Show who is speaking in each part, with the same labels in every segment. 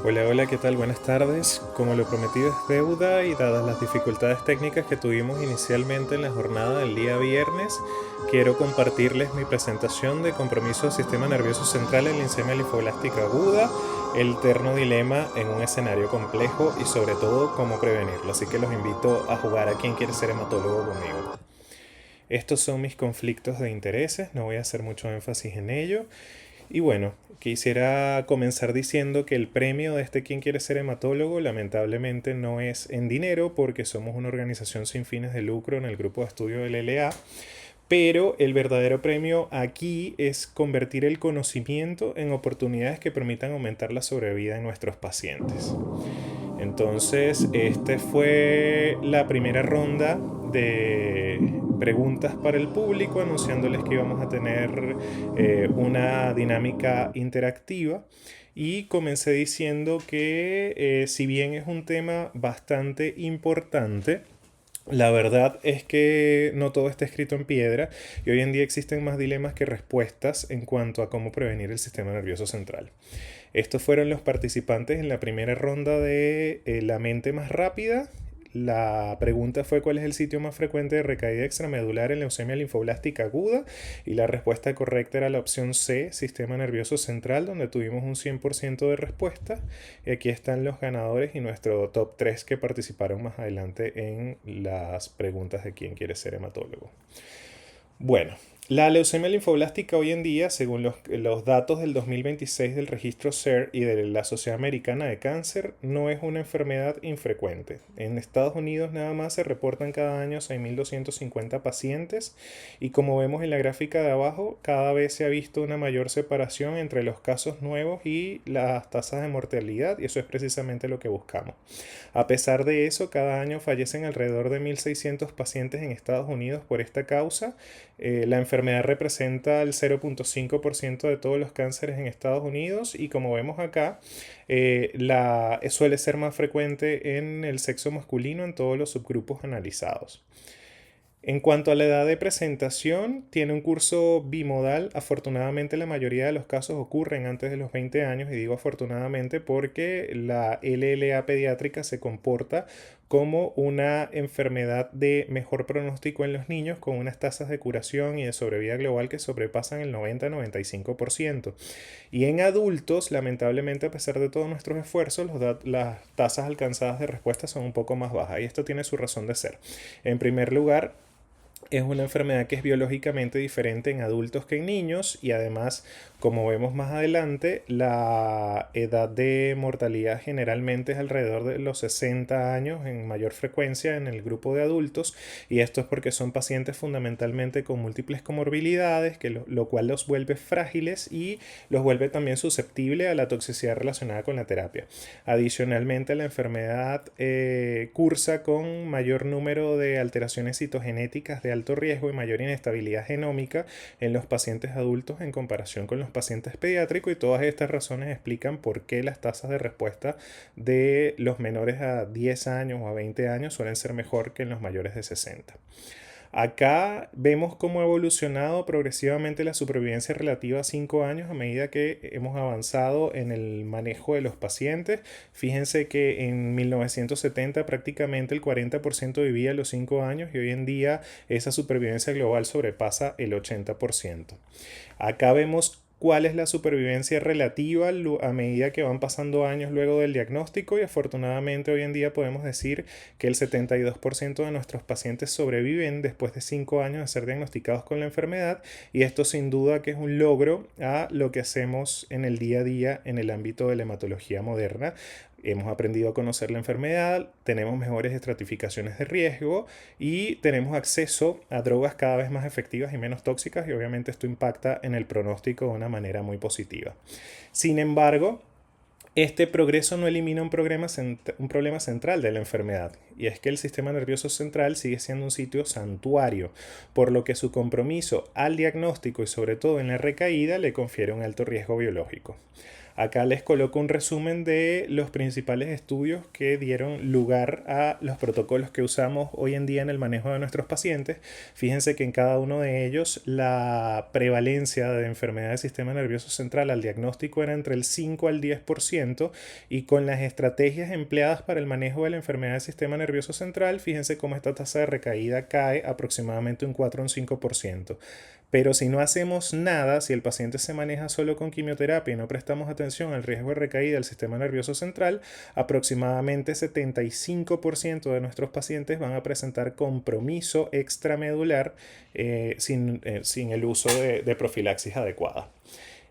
Speaker 1: Hola, hola, ¿qué tal? Buenas tardes. Como lo prometido es deuda y dadas las dificultades técnicas que tuvimos inicialmente en la jornada del día viernes, quiero compartirles mi presentación de compromiso del sistema nervioso central en leucemia linfoblástica aguda, el terno dilema en un escenario complejo y sobre todo cómo prevenirlo. Así que los invito a jugar a quien quiere ser hematólogo conmigo. Estos son mis conflictos de intereses, no voy a hacer mucho énfasis en ello. Y bueno, quisiera comenzar diciendo que el premio de este Quien quiere ser hematólogo lamentablemente no es en dinero porque somos una organización sin fines de lucro en el grupo de estudio del LA, pero el verdadero premio aquí es convertir el conocimiento en oportunidades que permitan aumentar la sobrevida en nuestros pacientes. Entonces, esta fue la primera ronda de preguntas para el público, anunciándoles que íbamos a tener una dinámica interactiva. Y comencé diciendo que si bien es un tema bastante importante, la verdad es que no todo está escrito en piedra y hoy en día existen más dilemas que respuestas en cuanto a cómo prevenir el sistema nervioso central. Estos fueron los participantes en la primera ronda de La mente más rápida. La pregunta fue cuál es el sitio más frecuente de recaída extramedular en leucemia linfoblástica aguda y la respuesta correcta era la opción C, sistema nervioso central, donde tuvimos un 100% de respuesta. Y aquí están los ganadores y nuestro top 3 que participaron más adelante en las preguntas de quién quiere ser hematólogo. Bueno, la leucemia linfoblástica hoy en día, según los datos del 2026 del registro SER y de la Sociedad Americana de Cáncer, no es una enfermedad infrecuente. En Estados Unidos nada más se reportan cada año 6.250 pacientes y como vemos en la gráfica de abajo, cada vez se ha visto una mayor separación entre los casos nuevos y las tasas de mortalidad y eso es precisamente lo que buscamos. A pesar de eso, cada año fallecen alrededor de 1.600 pacientes en Estados Unidos por esta causa. La enfermedad representa el 0.5% de todos los cánceres en Estados Unidos y como vemos acá, suele ser más frecuente en el sexo masculino en todos los subgrupos analizados. En cuanto a la edad de presentación, tiene un curso bimodal. Afortunadamente, la mayoría de los casos ocurren antes de los 20 años, y digo afortunadamente porque la LLA pediátrica se comporta como una enfermedad de mejor pronóstico en los niños con unas tasas de curación y de sobrevida global que sobrepasan el 90-95%. Y en adultos, lamentablemente, a pesar de todos nuestros esfuerzos, las tasas alcanzadas de respuesta son un poco más bajas y esto tiene su razón de ser. En primer lugar, es una enfermedad que es biológicamente diferente en adultos que en niños y además, como vemos más adelante, la edad de mortalidad generalmente es alrededor de los 60 años en mayor frecuencia en el grupo de adultos y esto es porque son pacientes fundamentalmente con múltiples comorbilidades, lo cual los vuelve frágiles y los vuelve también susceptibles a la toxicidad relacionada con la terapia. Adicionalmente, la enfermedad cursa con mayor número de alteraciones citogenéticas de alto riesgo y mayor inestabilidad genómica en los pacientes adultos en comparación con los pacientes pediátricos y todas estas razones explican por qué las tasas de respuesta de los menores a 10 años o a 20 años suelen ser mejor que en los mayores de 60. Acá vemos cómo ha evolucionado progresivamente la supervivencia relativa a 5 años a medida que hemos avanzado en el manejo de los pacientes. Fíjense que en 1970 prácticamente el 40% vivía a los 5 años y hoy en día esa supervivencia global sobrepasa el 80%. Acá vemos cuál es la supervivencia relativa a medida que van pasando años luego del diagnóstico y afortunadamente hoy en día podemos decir que el 72% de nuestros pacientes sobreviven después de 5 años de ser diagnosticados con la enfermedad y esto sin duda que es un logro a lo que hacemos en el día a día en el ámbito de la hematología moderna. Hemos aprendido a conocer la enfermedad, tenemos mejores estratificaciones de riesgo y tenemos acceso a drogas cada vez más efectivas y menos tóxicas y obviamente esto impacta en el pronóstico de una manera muy positiva. Sin embargo, este progreso no elimina un problema central de la enfermedad, y es que el sistema nervioso central sigue siendo un sitio santuario, por lo que su compromiso al diagnóstico y sobre todo en la recaída le confiere un alto riesgo biológico. Acá les coloco un resumen de los principales estudios que dieron lugar a los protocolos que usamos hoy en día en el manejo de nuestros pacientes. Fíjense que en cada uno de ellos la prevalencia de enfermedad del sistema nervioso central al diagnóstico era entre el 5 al 10%, y con las estrategias empleadas para el manejo de la enfermedad del sistema nervioso central, fíjense cómo esta tasa de recaída cae aproximadamente un 4 o un 5%. Pero si no hacemos nada, si el paciente se maneja solo con quimioterapia y no prestamos atención al riesgo de recaída del sistema nervioso central, aproximadamente 75% de nuestros pacientes van a presentar compromiso extramedular sin el uso de profilaxis adecuada.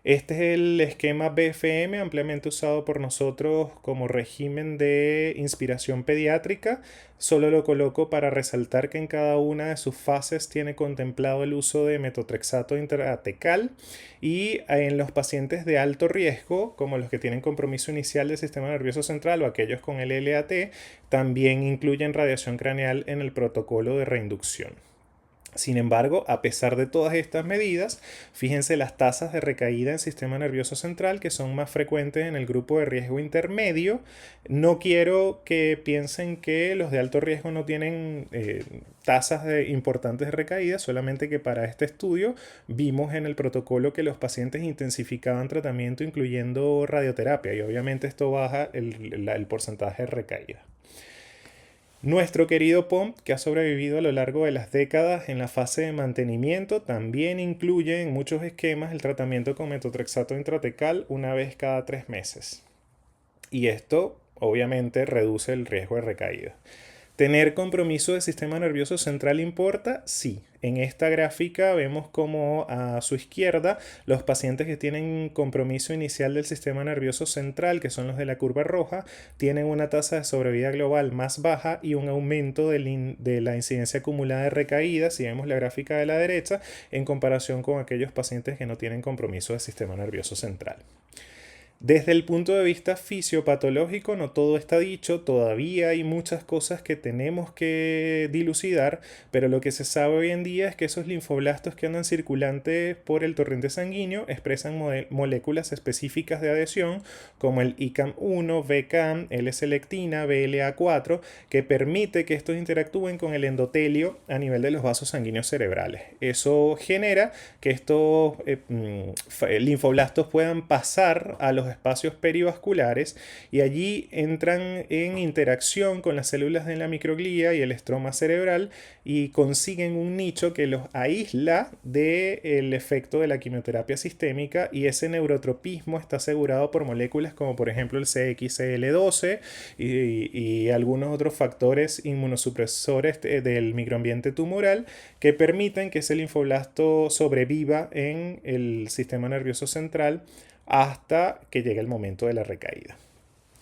Speaker 1: Este es el esquema BFM ampliamente usado por nosotros como régimen de inspiración pediátrica. Solo lo coloco para resaltar que en cada una de sus fases tiene contemplado el uso de metotrexato intratecal, y en los pacientes de alto riesgo, como los que tienen compromiso inicial del sistema nervioso central o aquellos con el LAT, también incluyen radiación craneal en el protocolo de reinducción. Sin embargo, a pesar de todas estas medidas, fíjense las tasas de recaída en sistema nervioso central, que son más frecuentes en el grupo de riesgo intermedio. No quiero que piensen que los de alto riesgo no tienen tasas importantes de recaída, solamente que para este estudio vimos en el protocolo que los pacientes intensificaban tratamiento incluyendo radioterapia, y obviamente esto baja el porcentaje de recaída. Nuestro querido POMP, que ha sobrevivido a lo largo de las décadas en la fase de mantenimiento, también incluye en muchos esquemas el tratamiento con metotrexato intratecal una vez cada 3 meses. Y esto obviamente reduce el riesgo de recaída. ¿Tener compromiso del sistema nervioso central importa? Sí. En esta gráfica vemos como a su izquierda los pacientes que tienen compromiso inicial del sistema nervioso central, que son los de la curva roja, tienen una tasa de sobrevida global más baja y un aumento de la incidencia acumulada de recaídas, si vemos la gráfica de la derecha, en comparación con aquellos pacientes que no tienen compromiso del sistema nervioso central. Desde el punto de vista fisiopatológico, no todo está dicho, todavía hay muchas cosas que tenemos que dilucidar, pero lo que se sabe hoy en día es que esos linfoblastos que andan circulantes por el torrente sanguíneo expresan moléculas específicas de adhesión como el ICAM1, VCAM, L-selectina, BLA4, que permite que estos interactúen con el endotelio a nivel de los vasos sanguíneos cerebrales. Eso genera que estos linfoblastos puedan pasar a los espacios perivasculares y allí entran en interacción con las células de la microglía y el estroma cerebral y consiguen un nicho que los aísla del efecto de la quimioterapia sistémica, y ese neurotropismo está asegurado por moléculas como por ejemplo el CXCL12 y algunos otros factores inmunosupresores del microambiente tumoral que permiten que ese linfoblasto sobreviva en el sistema nervioso central hasta que llegue el momento de la recaída.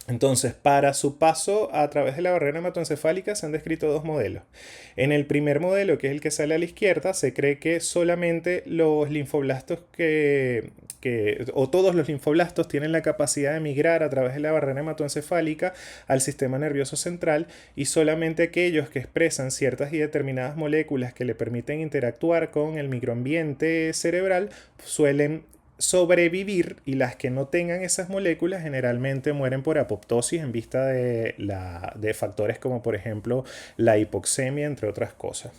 Speaker 1: Entonces, para su paso a través de la barrera hematoencefálica se han descrito dos modelos. En el primer modelo, que es el que sale a la izquierda, se cree que solamente los linfoblastos o todos los linfoblastos tienen la capacidad de migrar a través de la barrera hematoencefálica al sistema nervioso central, y solamente aquellos que expresan ciertas y determinadas moléculas que le permiten interactuar con el microambiente cerebral suelen sobrevivir, y las que no tengan esas moléculas generalmente mueren por apoptosis en vista de factores como por ejemplo la hipoxemia, entre otras cosas.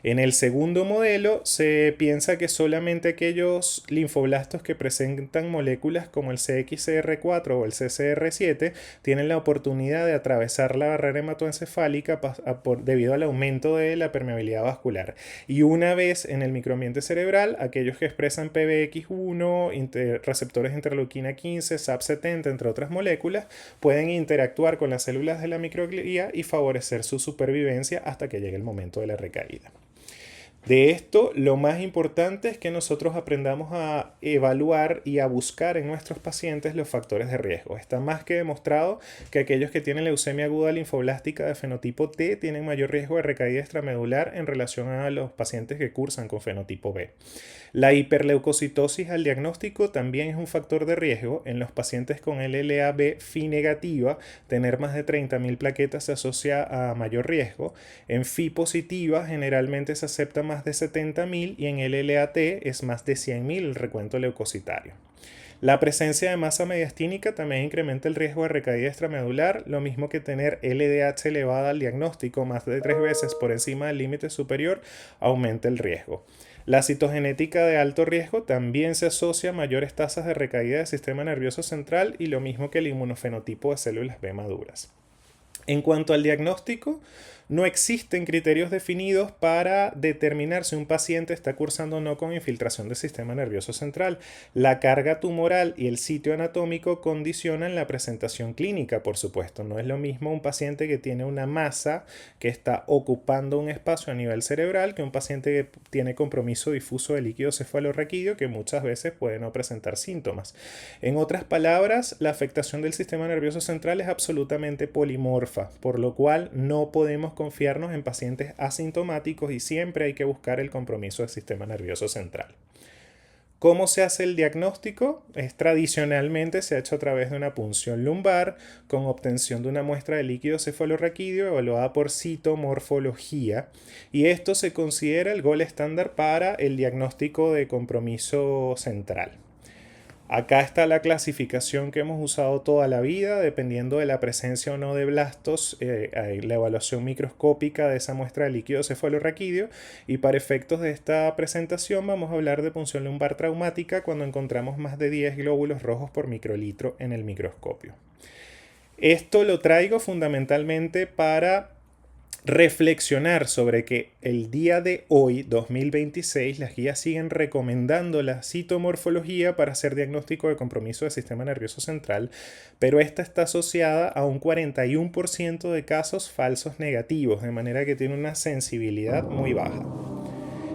Speaker 1: En el segundo modelo se piensa que solamente aquellos linfoblastos que presentan moléculas como el CXCR4 o el CCR7 tienen la oportunidad de atravesar la barrera hematoencefálica debido al aumento de la permeabilidad vascular. Y una vez en el microambiente cerebral, aquellos que expresan PBX1, receptores de interleuquina 15, SAP70, entre otras moléculas, pueden interactuar con las células de la microglía y favorecer su supervivencia hasta que llegue el momento de la recaída. De esto, lo más importante es que nosotros aprendamos a evaluar y a buscar en nuestros pacientes los factores de riesgo. Está más que demostrado que aquellos que tienen leucemia aguda linfoblástica de fenotipo T tienen mayor riesgo de recaída extramedular en relación a los pacientes que cursan con fenotipo B. La hiperleucocitosis al diagnóstico también es un factor de riesgo. En los pacientes con LLA-B Phi negativa, tener más de 30.000 plaquetas se asocia a mayor riesgo. En Phi positiva generalmente se acepta más de 70.000, y en LLAT es más de 100.000 el recuento leucocitario. La presencia de masa mediastínica también incrementa el riesgo de recaída extramedular, lo mismo que tener LDH elevada al diagnóstico más de 3 veces por encima del límite superior aumenta el riesgo. La citogenética de alto riesgo también se asocia a mayores tasas de recaída del sistema nervioso central y lo mismo que el inmunofenotipo de células B maduras. En cuanto al diagnóstico, no existen criterios definidos para determinar si un paciente está cursando o no con infiltración del sistema nervioso central. La carga tumoral y el sitio anatómico condicionan la presentación clínica, por supuesto. No es lo mismo un paciente que tiene una masa que está ocupando un espacio a nivel cerebral que un paciente que tiene compromiso difuso de líquido cefalorraquídeo, que muchas veces puede no presentar síntomas. En otras palabras, la afectación del sistema nervioso central es absolutamente polimorfa, por lo cual no podemos confiarnos en pacientes asintomáticos y siempre hay que buscar el compromiso del sistema nervioso central. ¿Cómo se hace el diagnóstico? Tradicionalmente se ha hecho a través de una punción lumbar con obtención de una muestra de líquido cefalorraquídeo evaluada por citomorfología, y esto se considera el gold estándar para el diagnóstico de compromiso central. Acá está la clasificación que hemos usado toda la vida, dependiendo de la presencia o no de blastos, la evaluación microscópica de esa muestra de líquido cefalorraquídeo, y para efectos de esta presentación vamos a hablar de punción lumbar traumática cuando encontramos más de 10 glóbulos rojos por microlitro en el microscopio. Esto lo traigo fundamentalmente para reflexionar sobre que el día de hoy, 2026, las guías siguen recomendando la citomorfología para hacer diagnóstico de compromiso del sistema nervioso central, pero esta está asociada a un 41% de casos falsos negativos, de manera que tiene una sensibilidad muy baja.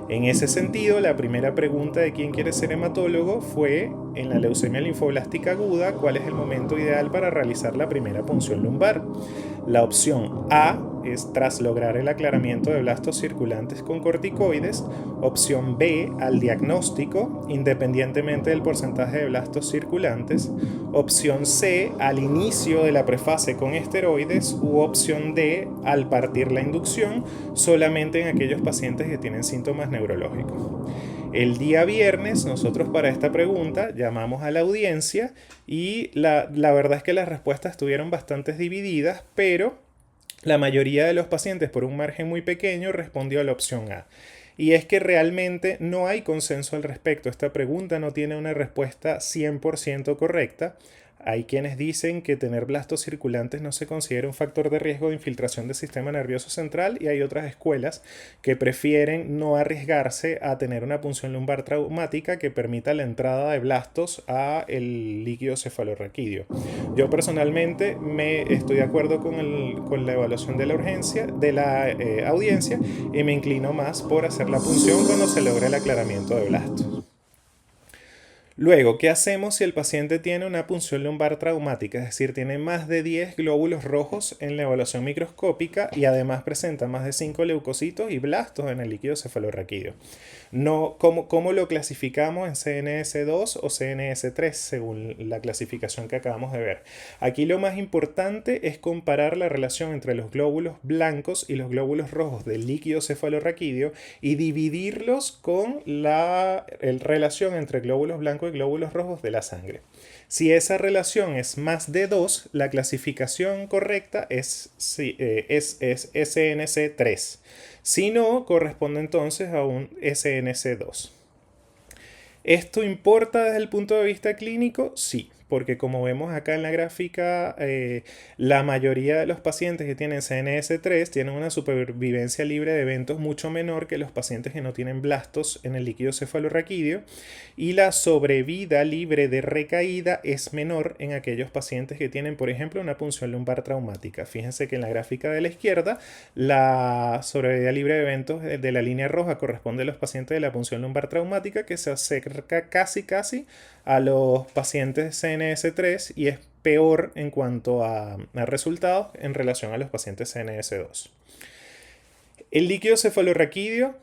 Speaker 1: En ese sentido, la primera pregunta de quién quiere ser hematólogo fue, en la leucemia linfoblástica aguda, ¿cuál es el momento ideal para realizar la primera punción lumbar? La opción A es tras lograr el aclaramiento de blastos circulantes con corticoides. Opción B, al diagnóstico, independientemente del porcentaje de blastos circulantes. Opción C, al inicio de la prefase con esteroides. U opción D, al partir la inducción, solamente en aquellos pacientes que tienen síntomas neurológicos. El día viernes, nosotros para esta pregunta llamamos a la audiencia y la verdad es que las respuestas estuvieron bastante divididas, pero la mayoría de los pacientes, por un margen muy pequeño, respondió a la opción A. Y es que realmente no hay consenso al respecto. Esta pregunta no tiene una respuesta 100% correcta. Hay quienes dicen que tener blastos circulantes no se considera un factor de riesgo de infiltración del sistema nervioso central, y hay otras escuelas que prefieren no arriesgarse a tener una punción lumbar traumática que permita la entrada de blastos a el líquido cefalorraquídeo. Yo personalmente estoy de acuerdo con la evaluación de la urgencia de la audiencia, y me inclino más por hacer la punción cuando se logre el aclaramiento de blastos. Luego, ¿qué hacemos si el paciente tiene una punción lumbar traumática? Es decir, tiene más de 10 glóbulos rojos en la evaluación microscópica y además presenta más de 5 leucocitos y blastos en el líquido cefalorraquídeo. No, ¿cómo lo clasificamos en CNS2 o CNS3 según la clasificación que acabamos de ver? Aquí lo más importante es comparar la relación entre los glóbulos blancos y los glóbulos rojos del líquido cefalorraquídeo y dividirlos con la relación entre glóbulos blancos y glóbulos rojos de la sangre. Si esa relación es más de 2, la clasificación correcta es SNC3. Si no, corresponde entonces a un SNC2. ¿Esto importa desde el punto de vista clínico? Sí, porque como vemos acá en la gráfica, la mayoría de los pacientes que tienen CNS3 tienen una supervivencia libre de eventos mucho menor que los pacientes que no tienen blastos en el líquido cefalorraquídeo, y la sobrevida libre de recaída es menor en aquellos pacientes que tienen, por ejemplo, una punción lumbar traumática. Fíjense que en la gráfica de la izquierda, la sobrevida libre de eventos de la línea roja corresponde a los pacientes de la punción lumbar traumática, que se acerca casi a los pacientes CNS3 y es peor en cuanto a resultados en relación a los pacientes CNS2. El líquido cefalorraquídeo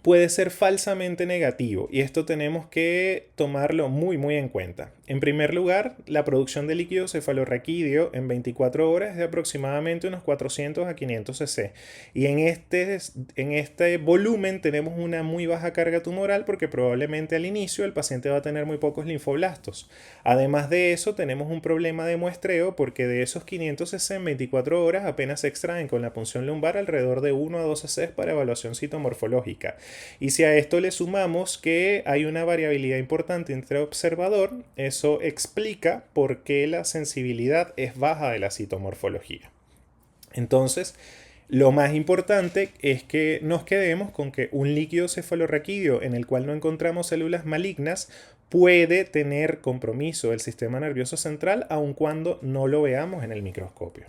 Speaker 1: puede ser falsamente negativo y esto tenemos que tomarlo muy en cuenta. En primer lugar, la producción de líquido cefalorraquídeo en 24 horas es de aproximadamente unos 400 a 500 cc y en este volumen tenemos una muy baja carga tumoral porque probablemente al inicio el paciente va a tener muy pocos linfoblastos. Además de eso, tenemos un problema de muestreo porque de esos 500 cc en 24 horas apenas se extraen con la punción lumbar alrededor de 1 a 2 cc para evaluación citomorfológica. Y si a esto le sumamos que hay una variabilidad importante entre observador, eso explica por qué la sensibilidad es baja de la citomorfología. Entonces, lo más importante es que nos quedemos con que un líquido cefalorraquídeo en el cual no encontramos células malignas puede tener compromiso del sistema nervioso central aun cuando no lo veamos en el microscopio.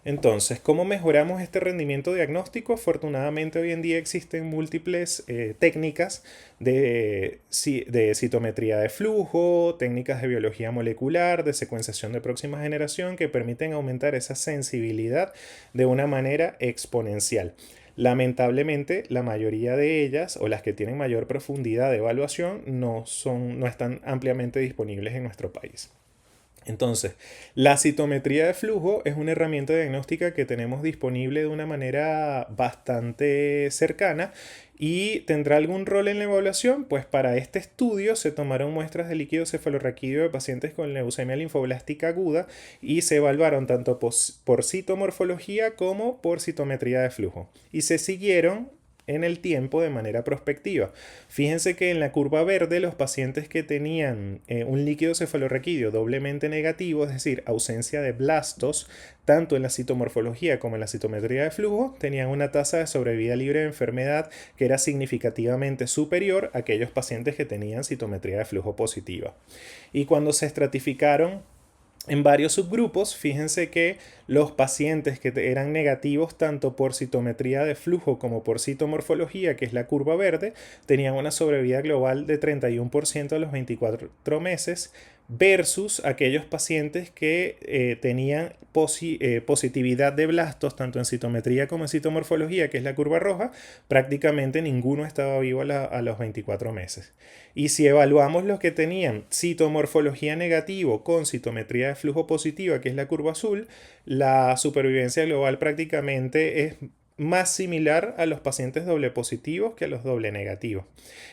Speaker 1: Entonces, ¿cómo mejoramos este rendimiento diagnóstico? Afortunadamente hoy en día existen múltiples técnicas de citometría de flujo, técnicas de biología molecular, de secuenciación de próxima generación que permiten aumentar esa sensibilidad de una manera exponencial. Lamentablemente, la mayoría de ellas, o las que tienen mayor profundidad de evaluación, no están ampliamente disponibles en nuestro país. Entonces, la citometría de flujo es una herramienta diagnóstica que tenemos disponible de una manera bastante cercana y tendrá algún rol en la evaluación, pues para este estudio se tomaron muestras de líquido cefalorraquídeo de pacientes con leucemia linfoblástica aguda y se evaluaron tanto por citomorfología como por citometría de flujo y se siguieron en el tiempo de manera prospectiva. Fíjense que en la curva verde los pacientes que tenían un líquido cefalorraquídeo doblemente negativo, es decir, ausencia de blastos, tanto en la citomorfología como en la citometría de flujo, tenían una tasa de sobrevida libre de enfermedad que era significativamente superior a aquellos pacientes que tenían citometría de flujo positiva. Y cuando se estratificaron en varios subgrupos, fíjense que los pacientes que eran negativos tanto por citometría de flujo como por citomorfología, que es la curva verde, tenían una sobrevida global de 31% a los 24 meses versus aquellos pacientes que tenían positividad de blastos tanto en citometría como en citomorfología, que es la curva roja, prácticamente ninguno estaba vivo a los 24 meses. Y si evaluamos los que tenían citomorfología negativo con citometría de flujo positiva, que es la curva azul, la supervivencia global prácticamente es más similar a los pacientes doble positivos que a los doble negativos.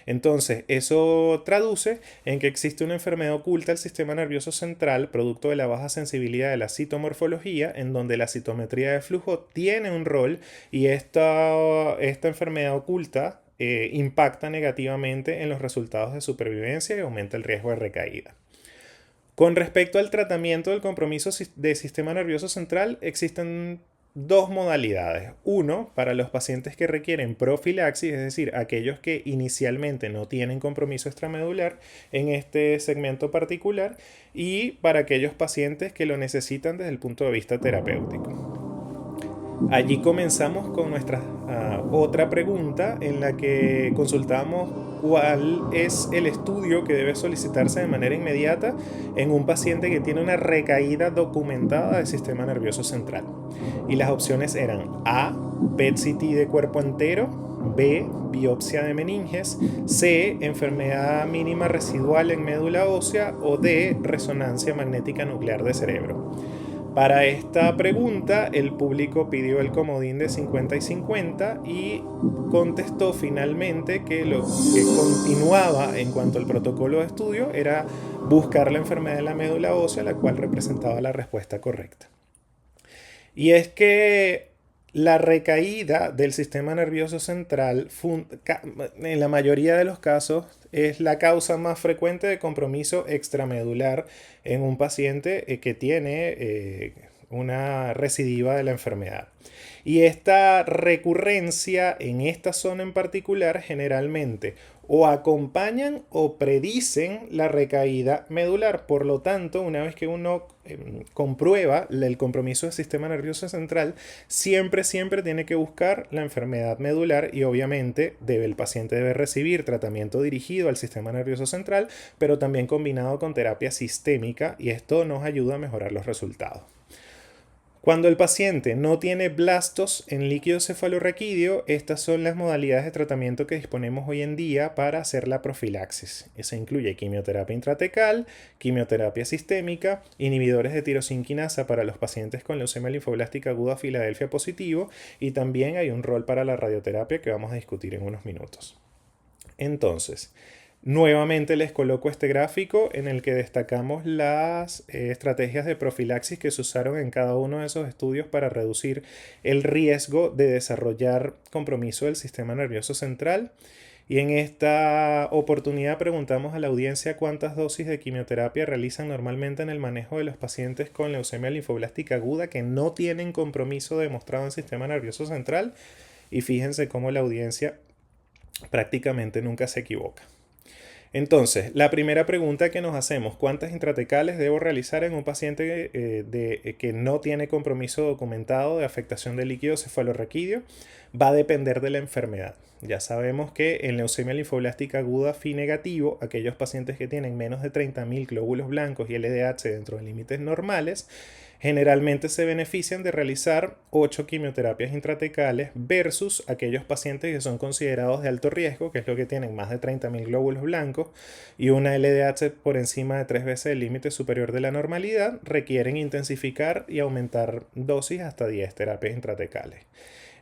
Speaker 1: Entonces, eso traduce en que existe una enfermedad oculta del sistema nervioso central, producto de la baja sensibilidad de la citomorfología, en donde la citometría de flujo tiene un rol y esta enfermedad oculta impacta negativamente en los resultados de supervivencia y aumenta el riesgo de recaída. Con respecto al tratamiento del compromiso del sistema nervioso central, existen dos modalidades. Uno, para los pacientes que requieren profilaxis, es decir, aquellos que inicialmente no tienen compromiso extramedular en este segmento particular, y para aquellos pacientes que lo necesitan desde el punto de vista terapéutico. Allí comenzamos con nuestra otra pregunta en la que consultamos cuál es el estudio que debe solicitarse de manera inmediata en un paciente que tiene una recaída documentada del sistema nervioso central. Y las opciones eran A, PET-CT de cuerpo entero, B, biopsia de meninges, C, enfermedad mínima residual en médula ósea o D, resonancia magnética nuclear de cerebro. Para esta pregunta, el público pidió el comodín de 50 y 50 y contestó finalmente que lo que continuaba en cuanto al protocolo de estudio era buscar la enfermedad de la médula ósea, la cual representaba la respuesta correcta. Y es que la recaída del sistema nervioso central, en la mayoría de los casos, es la causa más frecuente de compromiso extramedular en un paciente que tiene una recidiva de la enfermedad. Y esta recurrencia en esta zona en particular generalmente o acompañan o predicen la recaída medular. Por lo tanto, una vez que uno comprueba el compromiso del sistema nervioso central, siempre tiene que buscar la enfermedad medular y obviamente el paciente debe recibir tratamiento dirigido al sistema nervioso central, pero también combinado con terapia sistémica y esto nos ayuda a mejorar los resultados. Cuando el paciente no tiene blastos en líquido cefalorraquídeo, estas son las modalidades de tratamiento que disponemos hoy en día para hacer la profilaxis. Eso incluye quimioterapia intratecal, quimioterapia sistémica, inhibidores de tirosinquinasa para los pacientes con leucemia linfoblástica aguda Filadelfia positivo, y también hay un rol para la radioterapia que vamos a discutir en unos minutos. Entonces, nuevamente les coloco este gráfico en el que destacamos las estrategias de profilaxis que se usaron en cada uno de esos estudios para reducir el riesgo de desarrollar compromiso del sistema nervioso central. Y en esta oportunidad preguntamos a la audiencia cuántas dosis de quimioterapia realizan normalmente en el manejo de los pacientes con leucemia linfoblástica aguda que no tienen compromiso demostrado en el sistema nervioso central. Y fíjense cómo la audiencia prácticamente nunca se equivoca. Entonces, la primera pregunta que nos hacemos, ¿cuántas intratecales debo realizar en un paciente que no tiene compromiso documentado de afectación del líquido cefalorraquídeo? Va a depender de la enfermedad. Ya sabemos que en leucemia linfoblástica aguda Phi negativo, aquellos pacientes que tienen menos de 30.000 glóbulos blancos y LDH dentro de límites normales, generalmente se benefician de realizar 8 quimioterapias intratecales versus aquellos pacientes que son considerados de alto riesgo, que es lo que tienen más de 30.000 glóbulos blancos y una LDH por encima de 3 veces el límite superior de la normalidad, requieren intensificar y aumentar dosis hasta 10 terapias intratecales.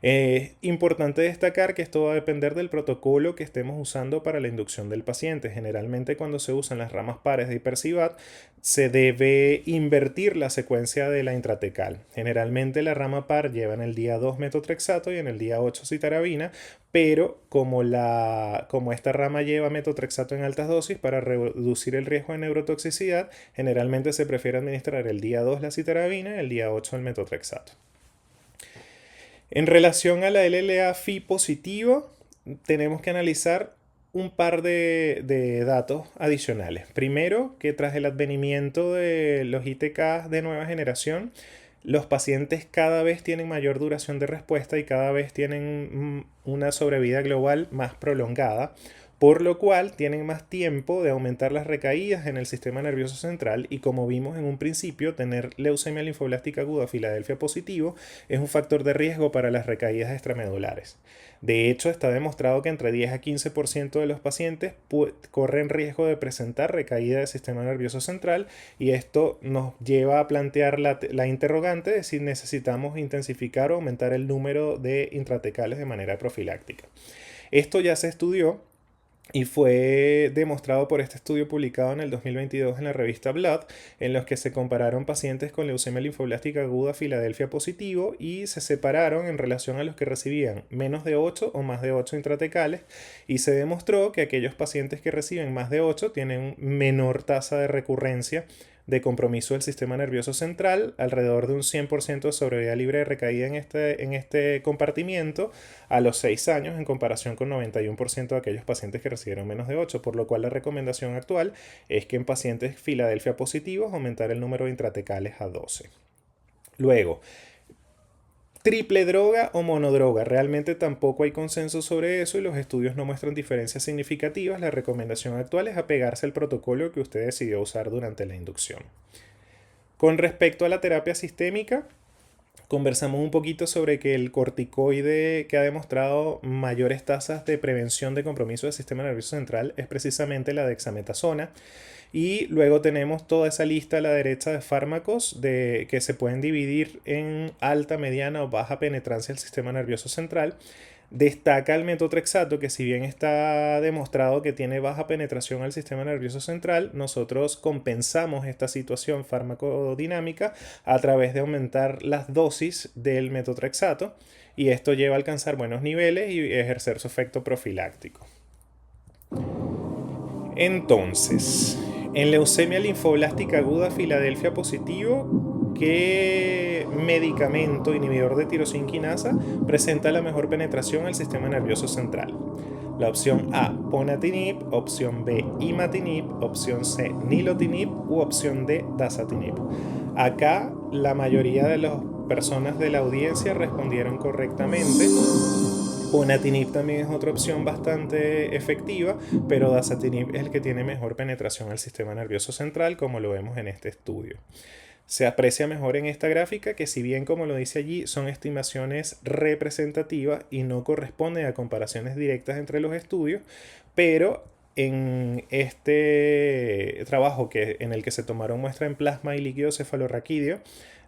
Speaker 1: Es importante destacar que esto va a depender del protocolo que estemos usando para la inducción del paciente. Generalmente cuando se usan las ramas pares de Hipercivat se debe invertir la secuencia de la intratecal. Generalmente la rama par lleva en el día 2 metotrexato y en el día 8 citarabina, pero como esta rama lleva metotrexato en altas dosis para reducir el riesgo de neurotoxicidad, generalmente se prefiere administrar el día 2 la citarabina y el día 8 el metotrexato. En relación a la LLA Phi positivo, tenemos que analizar un par de datos adicionales. Primero, que tras el advenimiento de los ITK de nueva generación, los pacientes cada vez tienen mayor duración de respuesta y cada vez tienen una sobrevida global más prolongada, por lo cual tienen más tiempo de aumentar las recaídas en el sistema nervioso central, y como vimos en un principio, tener leucemia linfoblástica aguda Filadelfia positivo es un factor de riesgo para las recaídas extramedulares. De hecho, está demostrado que entre 10 a 15% de los pacientes corren riesgo de presentar recaída del sistema nervioso central, y esto nos lleva a plantear la interrogante de si necesitamos intensificar o aumentar el número de intratecales de manera profiláctica. Esto ya se estudió y fue demostrado por este estudio publicado en el 2022 en la revista Blood, en los que se compararon pacientes con leucemia linfoblástica aguda Filadelfia positivo y se separaron en relación a los que recibían menos de 8 o más de 8 intratecales, y se demostró que aquellos pacientes que reciben más de 8 tienen menor tasa de recurrencia de compromiso del sistema nervioso central, alrededor de un 100% de sobrevida libre de recaída en este compartimiento a los 6 años, en comparación con 91% de aquellos pacientes que recibieron menos de 8, por lo cual la recomendación actual es que en pacientes Filadelfia positivos aumentar el número de intratecales a 12. Luego, triple droga o monodroga, realmente tampoco hay consenso sobre eso y los estudios no muestran diferencias significativas. La recomendación actual es apegarse al protocolo que usted decidió usar durante la inducción. Con respecto a la terapia sistémica, conversamos un poquito sobre que el corticoide que ha demostrado mayores tasas de prevención de compromiso del sistema nervioso central es precisamente la dexametasona. Y luego tenemos toda esa lista a la derecha de fármacos que se pueden dividir en alta, mediana o baja penetrancia del sistema nervioso central. Destaca el metotrexato, que si bien está demostrado que tiene baja penetración al sistema nervioso central, nosotros compensamos esta situación farmacodinámica a través de aumentar las dosis del metotrexato, y esto lleva a alcanzar buenos niveles y ejercer su efecto profiláctico. Entonces, en leucemia linfoblástica aguda Filadelfia positivo, ¿qué medicamento inhibidor de tirosinquinasa presenta la mejor penetración al sistema nervioso central? La opción A, ponatinib, opción B, imatinib, opción C, nilotinib u opción D, dasatinib. Acá la mayoría de las personas de la audiencia respondieron correctamente. Ponatinib también es otra opción bastante efectiva, pero dasatinib es el que tiene mejor penetración al sistema nervioso central, como lo vemos en este estudio. Se aprecia mejor en esta gráfica que, si bien como lo dice allí, son estimaciones representativas y no corresponden a comparaciones directas entre los estudios, pero en este trabajo en el que se tomaron muestra en plasma y líquido cefalorraquídeo,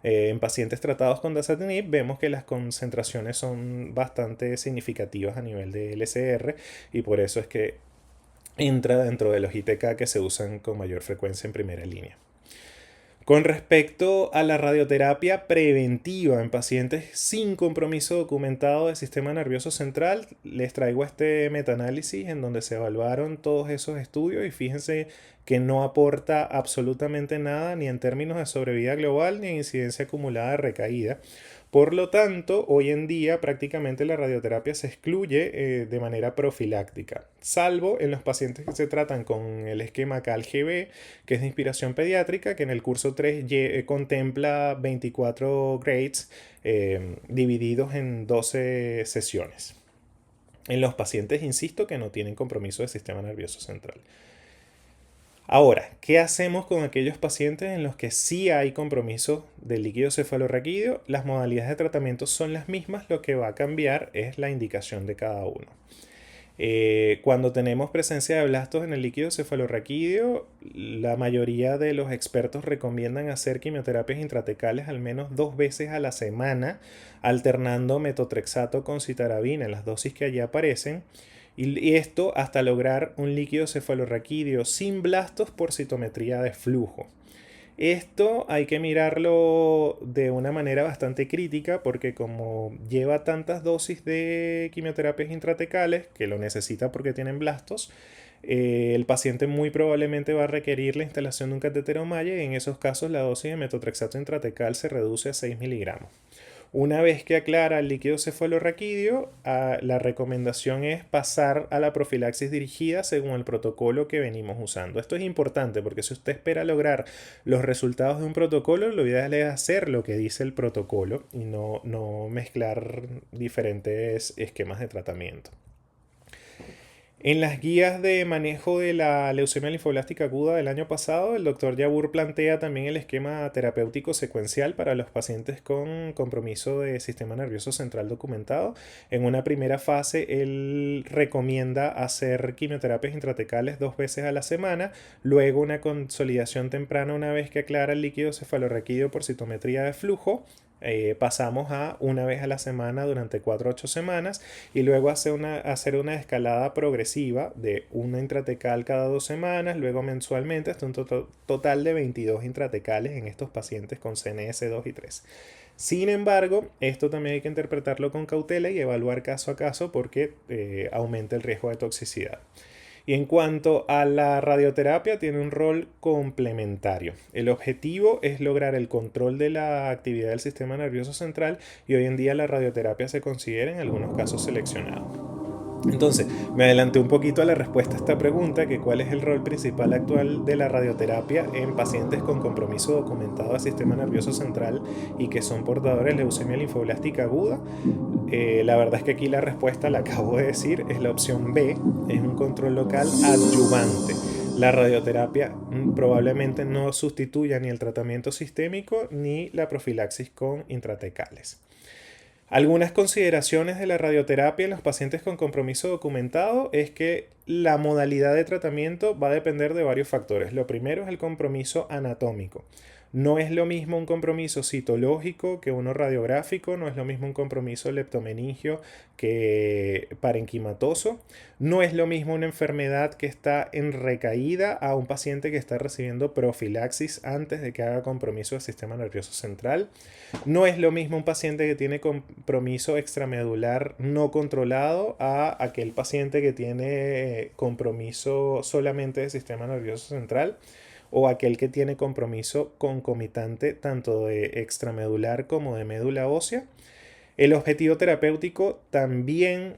Speaker 1: en pacientes tratados con dasatinib, vemos que las concentraciones son bastante significativas a nivel de LCR, y por eso es que entra dentro de los ITK que se usan con mayor frecuencia en primera línea. Con respecto a la radioterapia preventiva en pacientes sin compromiso documentado del sistema nervioso central, les traigo este metaanálisis en donde se evaluaron todos esos estudios, y fíjense que no aporta absolutamente nada ni en términos de sobrevida global ni en incidencia acumulada de recaída. Por lo tanto, hoy en día prácticamente la radioterapia se excluye de manera profiláctica, salvo en los pacientes que se tratan con el esquema CAL-GB, que es de inspiración pediátrica, que en el curso 3 contempla 24 grades divididos en 12 sesiones. En los pacientes, insisto, que no tienen compromiso del sistema nervioso central. Ahora, ¿qué hacemos con aquellos pacientes en los que sí hay compromiso del líquido cefalorraquídeo? Las modalidades de tratamiento son las mismas, lo que va a cambiar es la indicación de cada uno. Cuando tenemos presencia de blastos en el líquido cefalorraquídeo, la mayoría de los expertos recomiendan hacer quimioterapias intratecales al menos 2 veces a la semana, alternando metotrexato con citarabina en las dosis que allí aparecen. Y esto hasta lograr un líquido cefalorraquídeo sin blastos por citometría de flujo. Esto hay que mirarlo de una manera bastante crítica, porque como lleva tantas dosis de quimioterapias intratecales, que lo necesita porque tienen blastos, el paciente muy probablemente va a requerir la instalación de un catéter Omaye, y en esos casos la dosis de metotrexato intratecal se reduce a 6 miligramos. Una vez que aclara el líquido cefalorraquídeo, la recomendación es pasar a la profilaxis dirigida según el protocolo que venimos usando. Esto es importante porque si usted espera lograr los resultados de un protocolo, lo ideal es hacer lo que dice el protocolo y no mezclar diferentes esquemas de tratamiento. En las guías de manejo de la leucemia linfoblástica aguda del año pasado, el doctor Yabur plantea también el esquema terapéutico secuencial para los pacientes con compromiso de sistema nervioso central documentado. En una primera fase, él recomienda hacer quimioterapias intratecales 2 veces a la semana, luego una consolidación temprana una vez que aclara el líquido cefalorraquídeo por citometría de flujo. Pasamos a 1 vez a la semana durante 4 a 8 semanas, y luego hacer una escalada progresiva de una intratecal cada 2 semanas, luego mensualmente, hasta un total de 22 intratecales en estos pacientes con CNS 2 y 3. Sin embargo, esto también hay que interpretarlo con cautela y evaluar caso a caso, porque aumenta el riesgo de toxicidad. Y en cuanto a la radioterapia, tiene un rol complementario. El objetivo es lograr el control de la actividad del sistema nervioso central, y hoy en día la radioterapia se considera en algunos casos seleccionado. Entonces, me adelanté un poquito a la respuesta a esta pregunta, que cuál es el rol principal actual de la radioterapia en pacientes con compromiso documentado del sistema nervioso central y que son portadores de leucemia linfoblástica aguda. La verdad es que aquí la respuesta, la acabo de decir, es la opción B, es un control local adyuvante. La radioterapia probablemente no sustituya ni el tratamiento sistémico ni la profilaxis con intratecales. Algunas consideraciones de la radioterapia en los pacientes con compromiso documentado es que la modalidad de tratamiento va a depender de varios factores. Lo primero es el compromiso anatómico. No es lo mismo un compromiso citológico que uno radiográfico, no es lo mismo un compromiso leptomeningio que parenquimatoso, no es lo mismo una enfermedad que está en recaída a un paciente que está recibiendo profilaxis antes de que haga compromiso del sistema nervioso central, no es lo mismo un paciente que tiene compromiso extramedular no controlado a aquel paciente que tiene compromiso solamente del sistema nervioso central, o aquel que tiene compromiso concomitante tanto de extramedular como de médula ósea. El objetivo terapéutico también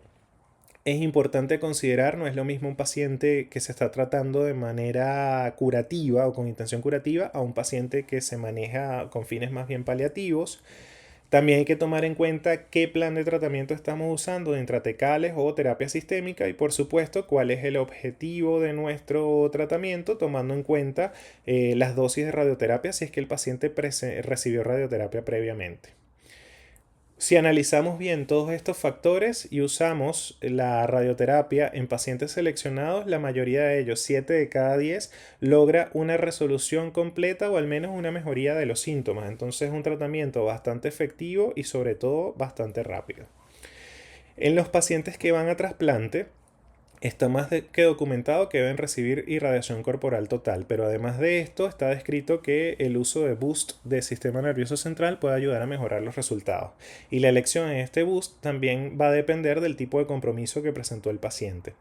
Speaker 1: es importante considerar. No es lo mismo un paciente que se está tratando de manera curativa o con intención curativa a un paciente que se maneja con fines más bien paliativos. También hay que tomar en cuenta qué plan de tratamiento estamos usando, de intratecales o terapia sistémica, y por supuesto cuál es el objetivo de nuestro tratamiento, tomando en cuenta las dosis de radioterapia si es que el paciente recibió radioterapia previamente. Si analizamos bien todos estos factores y usamos la radioterapia en pacientes seleccionados, la mayoría de ellos, 7 de cada 10, logra una resolución completa o al menos una mejoría de los síntomas. Entonces es un tratamiento bastante efectivo y sobre todo bastante rápido. En los pacientes que van a trasplante, está más que documentado que deben recibir irradiación corporal total, pero además de esto está descrito que el uso de boost del sistema nervioso central puede ayudar a mejorar los resultados. Y la elección en este boost también va a depender del tipo de compromiso que presentó el paciente.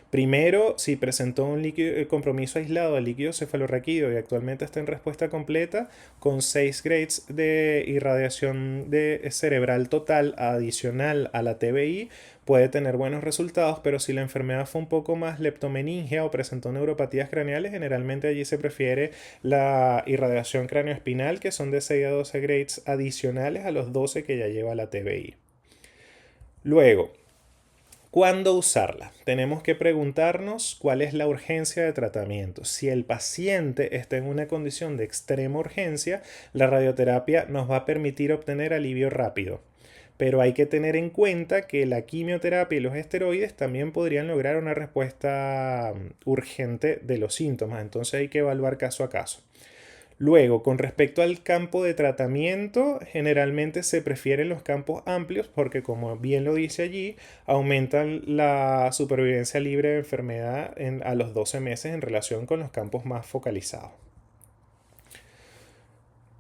Speaker 1: Primero, si presentó un compromiso aislado del líquido cefalorraquídeo y actualmente está en respuesta completa, con 6 grades de irradiación cerebral total adicional a la TBI, puede tener buenos resultados, pero si la enfermedad fue un poco más leptomeningia o presentó neuropatías craneales, generalmente allí se prefiere la irradiación craneoespinal, que son de 6 a 12 grades adicionales a los 12 que ya lleva la TBI. Luego, ¿cuándo usarla? Tenemos que preguntarnos cuál es la urgencia de tratamiento. Si el paciente está en una condición de extrema urgencia, la radioterapia nos va a permitir obtener alivio rápido. Pero hay que tener en cuenta que la quimioterapia y los esteroides también podrían lograr una respuesta urgente de los síntomas. Entonces hay que evaluar caso a caso. Luego, con respecto al campo de tratamiento, generalmente se prefieren los campos amplios porque, como bien lo dice allí, aumentan la supervivencia libre de enfermedad a los 12 meses en relación con los campos más focalizados.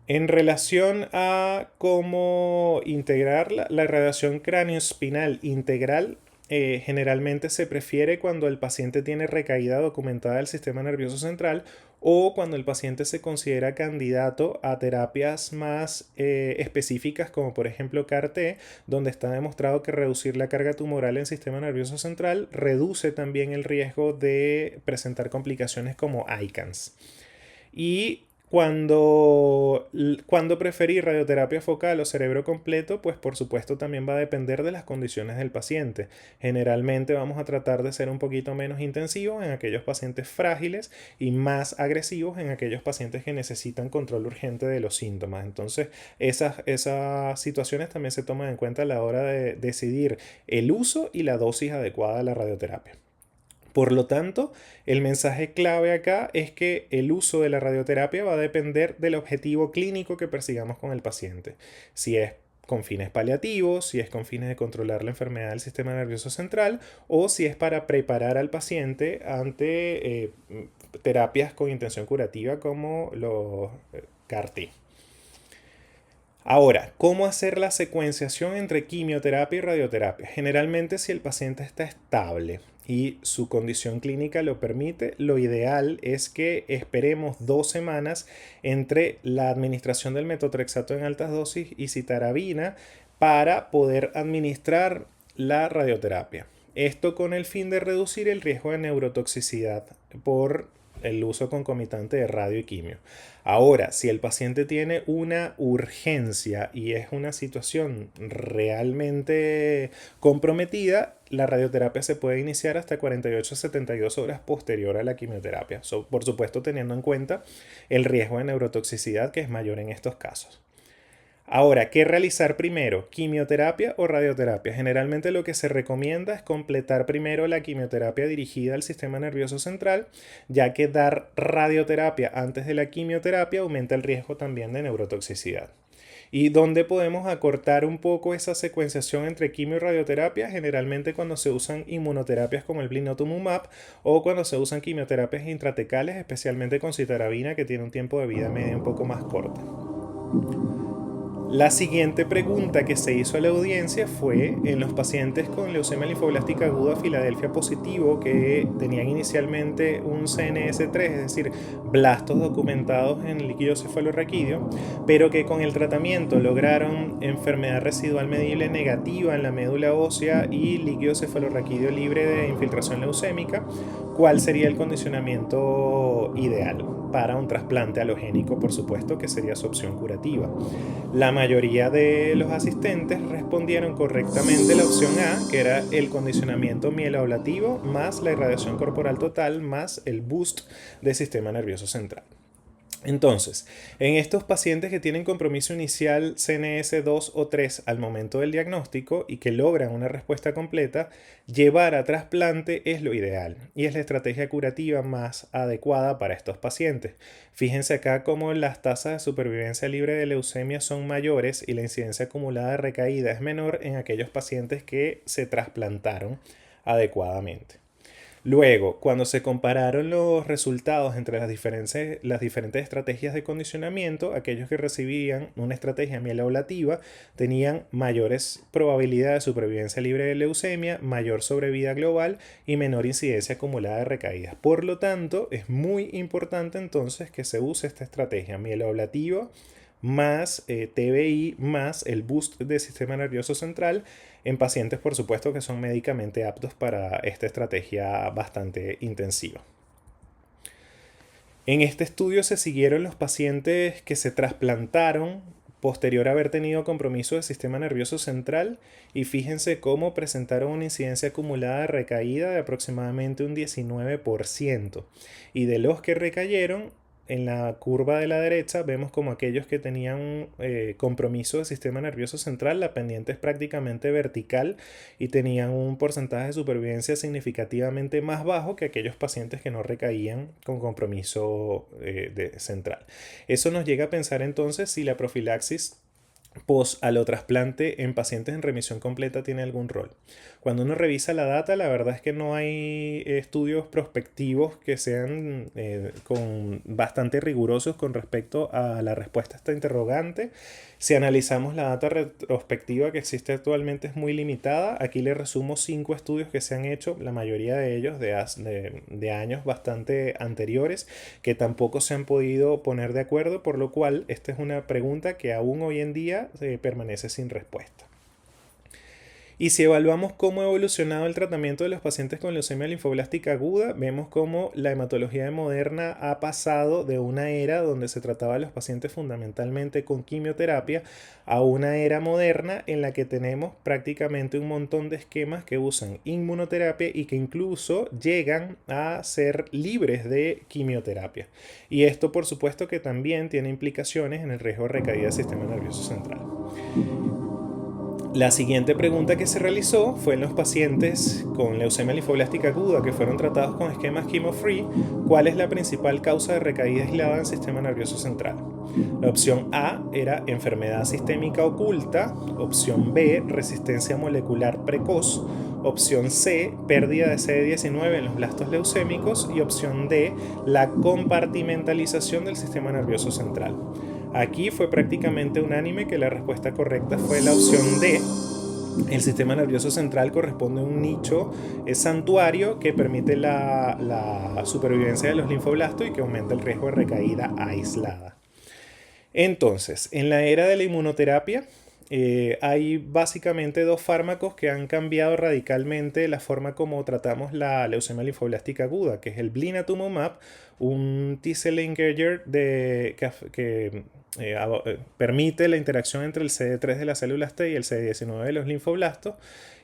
Speaker 1: En relación a cómo integrar la radiación craneoespinal integral, generalmente se prefiere cuando el paciente tiene recaída documentada del sistema nervioso central o cuando el paciente se considera candidato a terapias más específicas, como por ejemplo CAR-T, donde está demostrado que reducir la carga tumoral en el sistema nervioso central reduce también el riesgo de presentar complicaciones como ICANS. Y cuando preferir radioterapia focal o cerebro completo, pues por supuesto también va a depender de las condiciones del paciente. Generalmente vamos a tratar de ser un poquito menos intensivos en aquellos pacientes frágiles y más agresivos en aquellos pacientes que necesitan control urgente de los síntomas. Entonces esas situaciones también se toman en cuenta a la hora de decidir el uso y la dosis adecuada de la radioterapia. Por lo tanto, el mensaje clave acá es que el uso de la radioterapia va a depender del objetivo clínico que persigamos con el paciente. Si es con fines paliativos, si es con fines de controlar la enfermedad del sistema nervioso central o si es para preparar al paciente ante terapias con intención curativa como los CAR-T. Ahora, ¿cómo hacer la secuenciación entre quimioterapia y radioterapia? Generalmente, si el paciente está estable y su condición clínica lo permite, lo ideal es que esperemos 2 semanas entre la administración del metotrexato en altas dosis y citarabina para poder administrar la radioterapia. Esto con el fin de reducir el riesgo de neurotoxicidad por el uso concomitante de radio y quimio. Ahora, si el paciente tiene una urgencia y es una situación realmente comprometida, la radioterapia se puede iniciar hasta 48 a 72 horas posterior a la quimioterapia. Por supuesto, teniendo en cuenta el riesgo de neurotoxicidad que es mayor en estos casos. Ahora, ¿qué realizar primero? ¿Quimioterapia o radioterapia? Generalmente lo que se recomienda es completar primero la quimioterapia dirigida al sistema nervioso central, ya que dar radioterapia antes de la quimioterapia aumenta el riesgo también de neurotoxicidad. ¿Y dónde podemos acortar un poco esa secuenciación entre quimio y radioterapia? Generalmente cuando se usan inmunoterapias como el blinatumomab o cuando se usan quimioterapias intratecales, especialmente con citarabina, que tiene un tiempo de vida media un poco más corta. La siguiente pregunta que se hizo a la audiencia fue en los pacientes con leucemia linfoblástica aguda Filadelfia positivo que tenían inicialmente un CNS3, es decir, blastos documentados en el líquido cefalorraquídeo, pero que con el tratamiento lograron enfermedad residual medible negativa en la médula ósea y líquido cefalorraquídeo libre de infiltración leucémica. cuál sería el condicionamiento ideal para un trasplante halogénico, por supuesto, que sería su opción curativa. La mayoría de los asistentes respondieron correctamente la opción A, que era el condicionamiento mieloablativo más la irradiación corporal total más el boost del sistema nervioso central. Entonces, en estos pacientes que tienen compromiso inicial CNS 2 o 3 al momento del diagnóstico y que logran una respuesta completa, llevar a trasplante es lo ideal y es la estrategia curativa más adecuada para estos pacientes. Fíjense acá cómo las tasas de supervivencia libre de leucemia son mayores y la incidencia acumulada de recaída es menor en aquellos pacientes que se trasplantaron adecuadamente. Luego, cuando se compararon los resultados entre las diferentes estrategias de condicionamiento, aquellos que recibían una estrategia mieloablativa tenían mayores probabilidades de supervivencia libre de leucemia, mayor sobrevida global y menor incidencia acumulada de recaídas. Por lo tanto, es muy importante entonces que se use esta estrategia mieloablativa más TBI más el boost del sistema nervioso central en pacientes, por supuesto, que son médicamente aptos para esta estrategia bastante intensiva. En este estudio se siguieron los pacientes que se trasplantaron posterior a haber tenido compromiso del sistema nervioso central y fíjense cómo presentaron una incidencia acumulada de recaída de aproximadamente un 19%. Y de los que recayeron, en la curva de la derecha vemos como aquellos que tenían compromiso del sistema nervioso central, la pendiente es prácticamente vertical y tenían un porcentaje de supervivencia significativamente más bajo que aquellos pacientes que no recaían con compromiso central. Eso nos llega a pensar entonces si la profilaxis post-alotrasplante en pacientes en remisión completa tiene algún rol. Cuando uno revisa la data, la verdad es que no hay estudios prospectivos que sean bastante rigurosos con respecto a la respuesta a esta interrogante. Si analizamos la data retrospectiva que existe actualmente es muy limitada. Aquí les resumo 5 estudios que se han hecho, la mayoría de ellos de años bastante anteriores, que tampoco se han podido poner de acuerdo, por lo cual esta es una pregunta que aún hoy en día permanece sin respuesta. Y si evaluamos cómo ha evolucionado el tratamiento de los pacientes con leucemia linfoblástica aguda, vemos cómo la hematología moderna ha pasado de una era donde se trataba a los pacientes fundamentalmente con quimioterapia a una era moderna en la que tenemos prácticamente un montón de esquemas que usan inmunoterapia y que incluso llegan a ser libres de quimioterapia. Y esto, por supuesto, que también tiene implicaciones en el riesgo de recaída del sistema nervioso central. La siguiente pregunta que se realizó fue en los pacientes con leucemia linfoblástica aguda que fueron tratados con esquemas chemo-free, ¿cuál es la principal causa de recaída aislada del sistema nervioso central? La opción A era enfermedad sistémica oculta, opción B, resistencia molecular precoz, opción C, pérdida de CD19 en los blastos leucémicos y opción D, la compartimentalización del sistema nervioso central. Aquí fue prácticamente unánime que la respuesta correcta fue la opción D. El sistema nervioso central corresponde a un nicho santuario que permite la supervivencia de los linfoblastos y que aumenta el riesgo de recaída aislada. Entonces, en la era de la inmunoterapia, hay básicamente 2 fármacos que han cambiado radicalmente la forma como tratamos la leucemia linfoblástica aguda, que es el blinatumomab, un T-cell engager que permite la interacción entre el CD3 de las células T y el CD19 de los linfoblastos,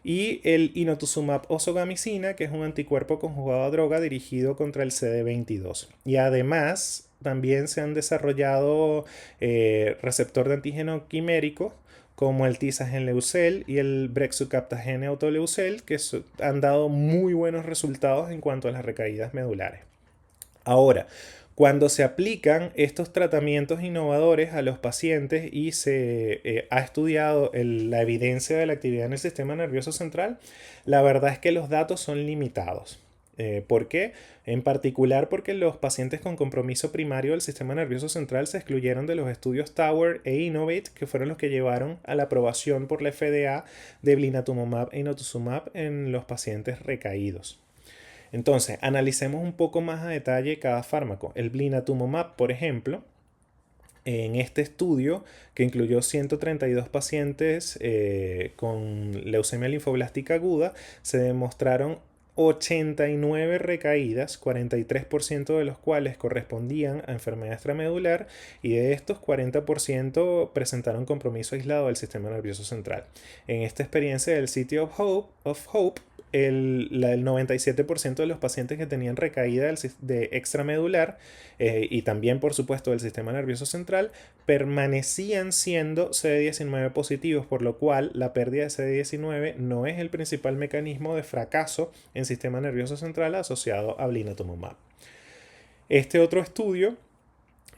Speaker 1: y el inotuzumab ozogamicina, que es un anticuerpo conjugado a droga dirigido contra el CD22. Y además también se han desarrollado receptor de antígeno quimérico como el tisagenleucel y el brexucaptagene autoleucel, que han dado muy buenos resultados en cuanto a las recaídas medulares. Ahora, cuando se aplican estos tratamientos innovadores a los pacientes y se ha estudiado la evidencia de la actividad en el sistema nervioso central, la verdad es que los datos son limitados. ¿Por qué? En particular porque los pacientes con compromiso primario del sistema nervioso central se excluyeron de los estudios Tower e Innovate, que fueron los que llevaron a la aprobación por la FDA de blinatumomab e inotuzumab en los pacientes recaídos. Entonces, analicemos un poco más a detalle cada fármaco. El blinatumomab, por ejemplo, en este estudio, que incluyó 132 pacientes con leucemia linfoblástica aguda, se demostraron 89 recaídas, 43% de los cuales correspondían a enfermedad extramedular, y de estos 40% presentaron compromiso aislado del sistema nervioso central. En esta experiencia del City of Hope, el 97% de los pacientes que tenían recaída de extramedular y también por supuesto del sistema nervioso central permanecían siendo CD19 positivos, por lo cual la pérdida de CD19 no es el principal mecanismo de fracaso en sistema nervioso central asociado a blinatumomab. Este otro estudio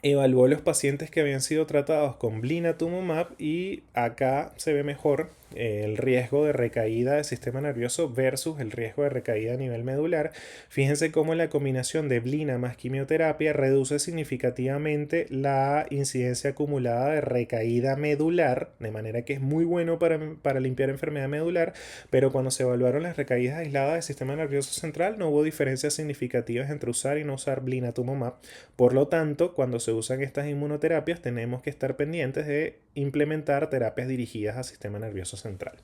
Speaker 1: evaluó los pacientes que habían sido tratados con blinatumomab y acá se ve mejor el riesgo de recaída del sistema nervioso versus el riesgo de recaída a nivel medular. Fíjense cómo la combinación de blina más quimioterapia reduce significativamente la incidencia acumulada de recaída medular, de manera que es muy bueno para limpiar enfermedad medular, pero cuando se evaluaron las recaídas aisladas del sistema nervioso central no hubo diferencias significativas entre usar y no usar blinatumomab. Por lo tanto, cuando se usan estas inmunoterapias tenemos que estar pendientes de implementar terapias dirigidas al sistema nervioso central.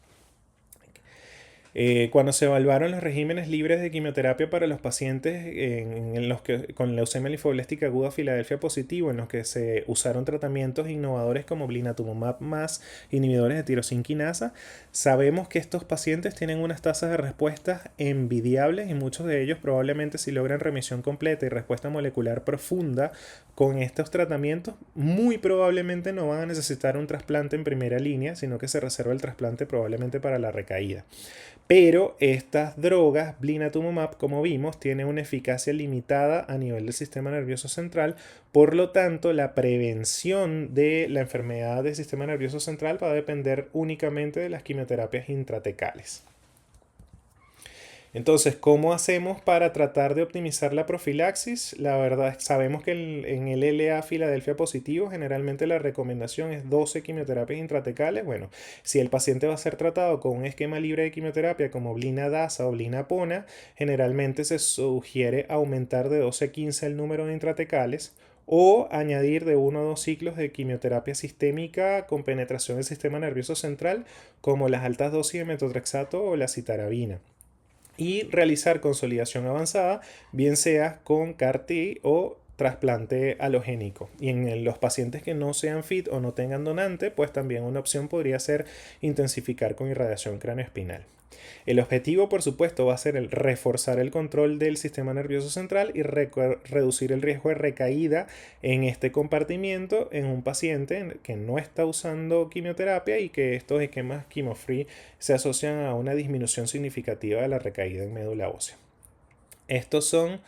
Speaker 1: Cuando se evaluaron los regímenes libres de quimioterapia para los pacientes en los que, con leucemia linfoblástica aguda Filadelfia positivo, en los que se usaron tratamientos innovadores como blinatumomab más inhibidores de tirosina quinasa, sabemos que estos pacientes tienen unas tasas de respuesta envidiables y muchos de ellos probablemente, si logran remisión completa y respuesta molecular profunda con estos tratamientos, muy probablemente no van a necesitar un trasplante en primera línea, sino que se reserva el trasplante probablemente para la recaída. Pero estas drogas, blinatumomab, como vimos, tienen una eficacia limitada a nivel del sistema nervioso central. Por lo tanto, la prevención de la enfermedad del sistema nervioso central va a depender únicamente de las quimioterapias intratecales. Entonces, ¿cómo hacemos para tratar de optimizar la profilaxis? La verdad, sabemos que en el LA Filadelfia positivo generalmente la recomendación es 12 quimioterapias intratecales. Bueno, si el paciente va a ser tratado con un esquema libre de quimioterapia como blinadasa o blinapona, generalmente se sugiere aumentar de 12 a 15 el número de intratecales o añadir de 1 a 2 ciclos de quimioterapia sistémica con penetración del sistema nervioso central, como las altas dosis de metotrexato o la citarabina, y realizar consolidación avanzada, bien sea con CAR-T o trasplante halogénico. Y en los pacientes que no sean fit o no tengan donante, pues también una opción podría ser intensificar con irradiación craneoespinal. El objetivo, por supuesto, va a ser el reforzar el control del sistema nervioso central y reducir el riesgo de recaída en este compartimiento en un paciente que no está usando quimioterapia y que estos esquemas chemo-free se asocian a una disminución significativa de la recaída en médula ósea. Estos son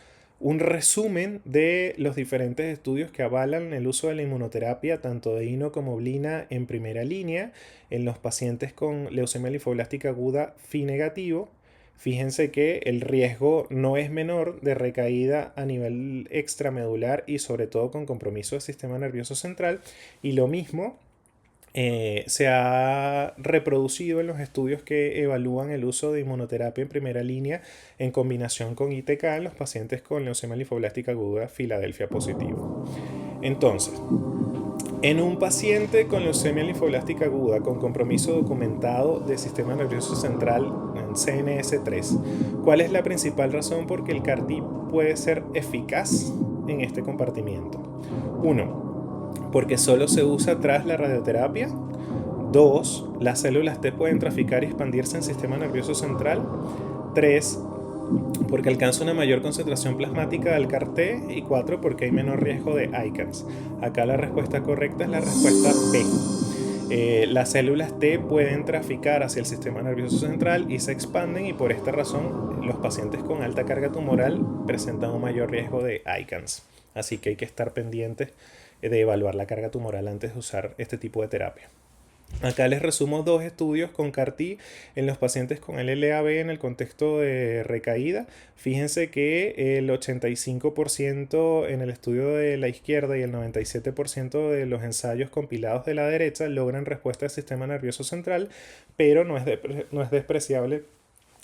Speaker 1: un resumen de los diferentes estudios que avalan el uso de la inmunoterapia, tanto de INO como blina, en primera línea en los pacientes con leucemia linfoblástica aguda Phi negativo. Fíjense que el riesgo no es menor de recaída a nivel extramedular y sobre todo con compromiso del sistema nervioso central, y lo mismo se ha reproducido en los estudios que evalúan el uso de inmunoterapia en primera línea en combinación con ITK en los pacientes con leucemia linfoblástica aguda Filadelfia positivo. Entonces, en un paciente con leucemia linfoblástica aguda con compromiso documentado del sistema nervioso central en CNS3, ¿cuál es la principal razón por que el CAR-T puede ser eficaz en este compartimiento? 1. Porque solo se usa tras la radioterapia. 2. Las células T pueden traficar y expandirse en el sistema nervioso central. 3. Porque alcanza una mayor concentración plasmática del CAR-T. Y 4. Porque hay menor riesgo de ICANS. Acá la respuesta correcta es la respuesta B. Las células T pueden traficar hacia el sistema nervioso central y se expanden, y por esta razón los pacientes con alta carga tumoral presentan un mayor riesgo de ICANS. Así que hay que estar pendientes de evaluar la carga tumoral antes de usar este tipo de terapia. Acá les resumo 2 estudios con CAR-T en los pacientes con LLAB en el contexto de recaída. Fíjense que el 85% en el estudio de la izquierda y el 97% de los ensayos compilados de la derecha logran respuesta del sistema nervioso central, pero no es despreciable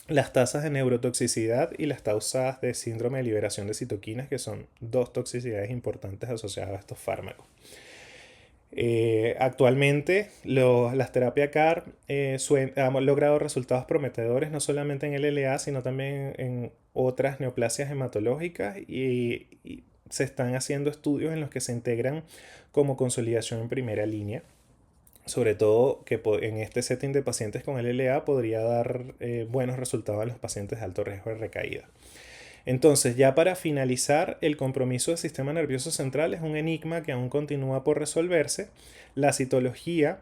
Speaker 1: las tasas de neurotoxicidad y las tasas de síndrome de liberación de citoquinas, que son 2 toxicidades importantes asociadas a estos fármacos. Actualmente las terapias CAR han logrado resultados prometedores no solamente en LLA, sino también en otras neoplasias hematológicas y se están haciendo estudios en los que se integran como consolidación en primera línea. Sobre todo que en este setting de pacientes con LLA podría dar buenos resultados en los pacientes de alto riesgo de recaída. Entonces, ya para finalizar, el compromiso del sistema nervioso central es un enigma que aún continúa por resolverse. La citología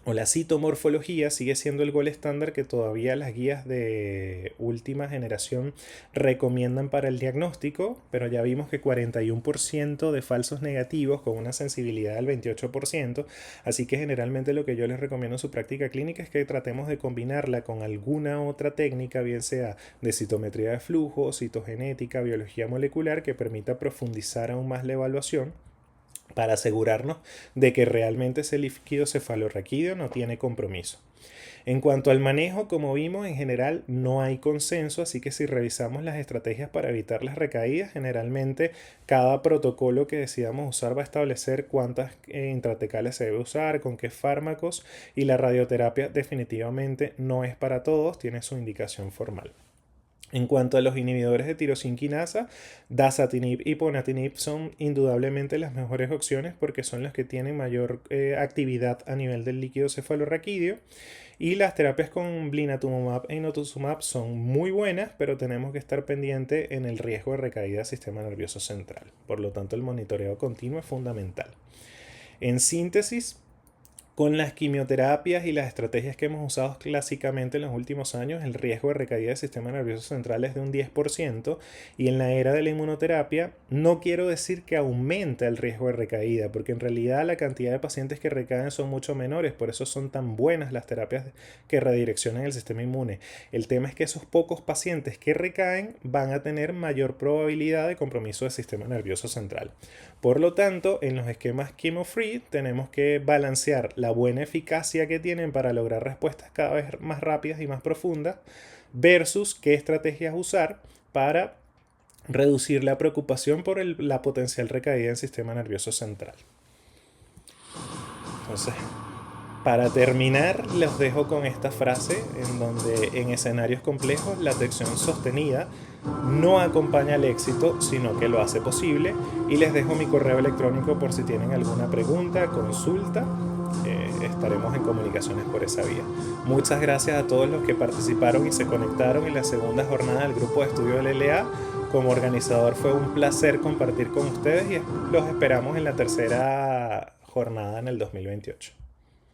Speaker 1: o la citomorfología sigue siendo el gol estándar que todavía las guías de última generación recomiendan para el diagnóstico, pero ya vimos que 41% de falsos negativos con una sensibilidad del 28%, así que generalmente lo que yo les recomiendo en su práctica clínica es que tratemos de combinarla con alguna otra técnica, bien sea de citometría de flujo, citogenética, biología molecular, que permita profundizar aún más la evaluación para asegurarnos de que realmente ese líquido cefalorraquídeo no tiene compromiso. En cuanto al manejo, como vimos, en general no hay consenso, así que si revisamos las estrategias para evitar las recaídas, generalmente cada protocolo que decidamos usar va a establecer cuántas intratecales se debe usar, con qué fármacos, y la radioterapia definitivamente no es para todos, tiene su indicación formal. En cuanto a los inhibidores de tirosinquinasa, dasatinib y ponatinib son indudablemente las mejores opciones porque son los que tienen mayor actividad a nivel del líquido cefalorraquídeo. Y las terapias con blinatumomab e inotuzumab son muy buenas, pero tenemos que estar pendiente en el riesgo de recaída del sistema nervioso central. Por lo tanto, el monitoreo continuo es fundamental. En síntesis, con las quimioterapias y las estrategias que hemos usado clásicamente en los últimos años, el riesgo de recaída del sistema nervioso central es de un 10%, y en la era de la inmunoterapia no quiero decir que aumenta el riesgo de recaída, porque en realidad la cantidad de pacientes que recaen son mucho menores, por eso son tan buenas las terapias que redireccionan el sistema inmune. El tema es que esos pocos pacientes que recaen van a tener mayor probabilidad de compromiso del sistema nervioso central. Por lo tanto, en los esquemas chemo-free tenemos que balancear la buena eficacia que tienen para lograr respuestas cada vez más rápidas y más profundas versus qué estrategias usar para reducir la preocupación por la potencial recaída del sistema nervioso central. Entonces, para terminar, los dejo con esta frase en donde en escenarios complejos la atención sostenida no acompaña al éxito, sino que lo hace posible. Y les dejo mi correo electrónico por si tienen alguna pregunta, consulta. Estaremos en comunicaciones por esa vía. Muchas gracias a todos los que participaron y se conectaron en la segunda jornada del grupo de estudio del LLA. Como organizador fue un placer compartir con ustedes y los esperamos en la tercera jornada en el 2028.